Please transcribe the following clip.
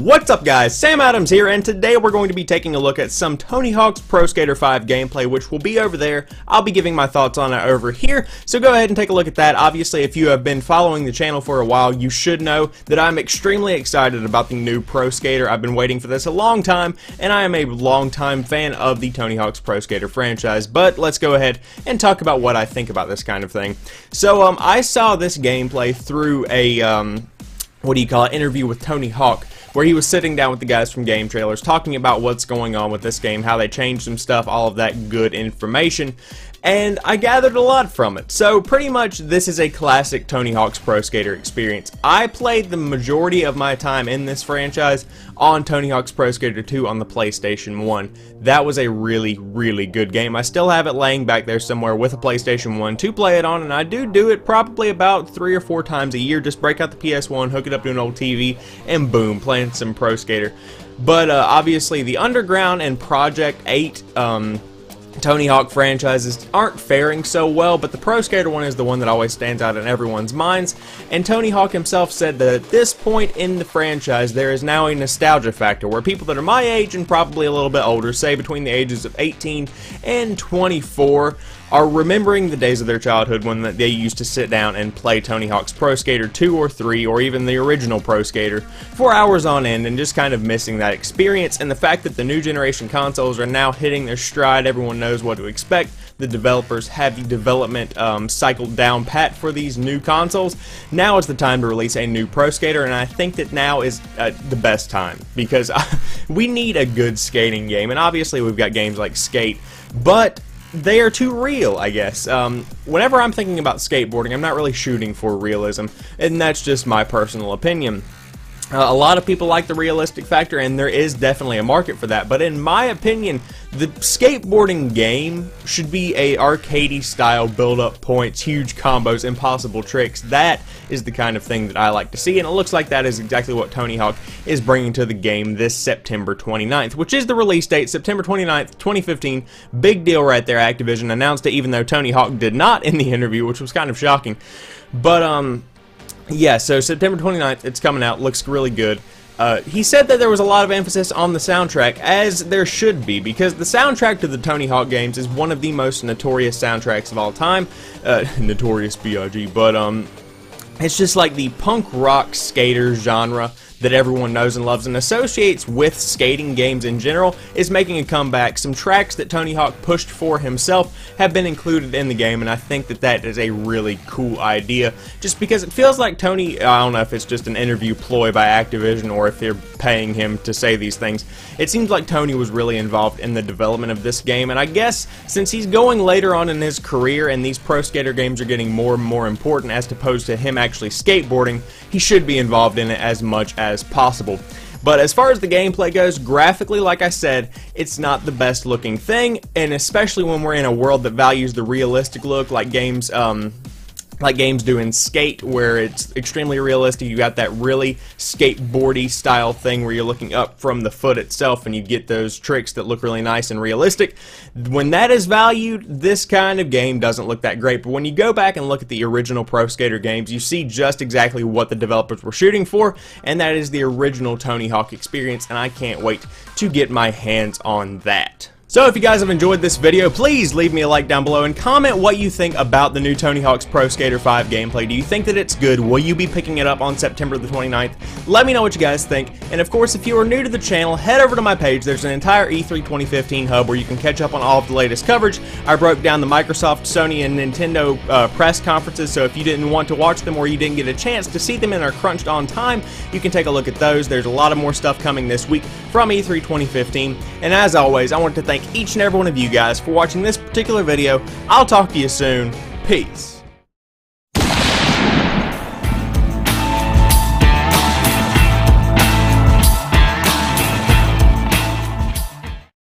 What's up guys, Sam Adams here, and today we're going to be taking a look at some Tony Hawk's Pro Skater 5 gameplay, which will be over there. I'll be giving my thoughts on it over here, so go ahead and take a look at that. Obviously, if you have been following the channel for a while, you should know that I'm extremely excited about the new Pro Skater. I've been waiting for this a long time, and I am a long-time fan of the Tony Hawk's Pro Skater franchise, but let's go ahead and talk about what I think about this kind of thing. So, I saw this gameplay through a, interview with Tony Hawk, where he was sitting down with the guys from Game Trailers talking about what's going on with this game, how they changed some stuff, all of that good information, and I gathered a lot from it. So pretty much this is a classic Tony Hawk's Pro Skater experience. I played the majority of my time in this franchise on Tony Hawk's Pro Skater 2 on the PlayStation 1. That was a really good game. I still have it laying back there somewhere with a PlayStation 1 to play it on, and I do it probably about 3 or 4 times a year. Just break out the PS1, hook it up to an old TV, and boom, playing some Pro Skater. But obviously the Underground and Project 8 Tony Hawk franchises aren't faring so well, but the Pro Skater one is the one that always stands out in everyone's minds, and Tony Hawk himself said that at this point in the franchise there is now a nostalgia factor where people that are my age and probably a little bit older, say between the ages of 18 and 24, are remembering the days of their childhood when they used to sit down and play Tony Hawk's Pro Skater 2 or 3 or even the original Pro Skater for hours on end, and just kind of missing that experience. And the fact that the new generation consoles are now hitting their stride, everyone knows what to expect. The developers have the development cycle down pat for these new consoles. Now is the time to release a new Pro Skater, and I think that now is the best time, because we need a good skating game, and obviously we've got games like Skate, but they are too real, I guess. Whenever I'm thinking about skateboarding, I'm not really shooting for realism, and that's just my personal opinion. A lot of people like the realistic factor, and there is definitely a market for that, but in my opinion, the skateboarding game should be a arcadey style build-up points, huge combos, impossible tricks. That is the kind of thing that I like to see, and it looks like that is exactly what Tony Hawk is bringing to the game this September 29th, which is the release date, September 29th, 2015. Big deal right there. Activision announced it, even though Tony Hawk did not in the interview, which was kind of shocking. But, yeah, so September 29th, it's coming out, looks really good. He said that there was a lot of emphasis on the soundtrack, as there should be, because the soundtrack to the Tony Hawk games is one of the most notorious soundtracks of all time. Notorious B.I.G., but it's just like the punk rock skater genre that everyone knows and loves and associates with skating games in general is making a comeback. Some tracks that Tony Hawk pushed for himself have been included in the game, and I think that that is a really cool idea, just because it feels like Tony, I don't know if it's just an interview ploy by Activision or if they're paying him to say these things. It seems like Tony was really involved in the development of this game, and I guess since he's going later on in his career and these Pro Skater games are getting more and more important as opposed to him actually skateboarding, he should be involved in it as much as possible. But as far as the gameplay goes, graphically, like I said, it's not the best looking thing, and especially when we're in a world that values the realistic look, like games do in Skate, where it's extremely realistic. You got that really skateboardy style thing where you're looking up from the foot itself and you get those tricks that look really nice and realistic. When that is valued, this kind of game doesn't look that great. But when you go back and look at the original Pro Skater games, you see just exactly what the developers were shooting for, and that is the original Tony Hawk experience, and I can't wait to get my hands on that. So if you guys have enjoyed this video, please leave me a like down below and comment what you think about the new Tony Hawk's Pro Skater 5 gameplay. Do you think that it's good? Will you be picking it up on September the 29th? Let me know what you guys think. And of course, if you are new to the channel, head over to my page. There's an entire E3 2015 hub where you can catch up on all of the latest coverage. I broke down the Microsoft, Sony, and Nintendo press conferences, so if you didn't want to watch them or you didn't get a chance to see them and are crunched on time, you can take a look at those. There's a lot of more stuff coming this week from E3 2015. And as always, I want to thank each and every one of you guys for watching this particular video. I'll talk to you soon. Peace.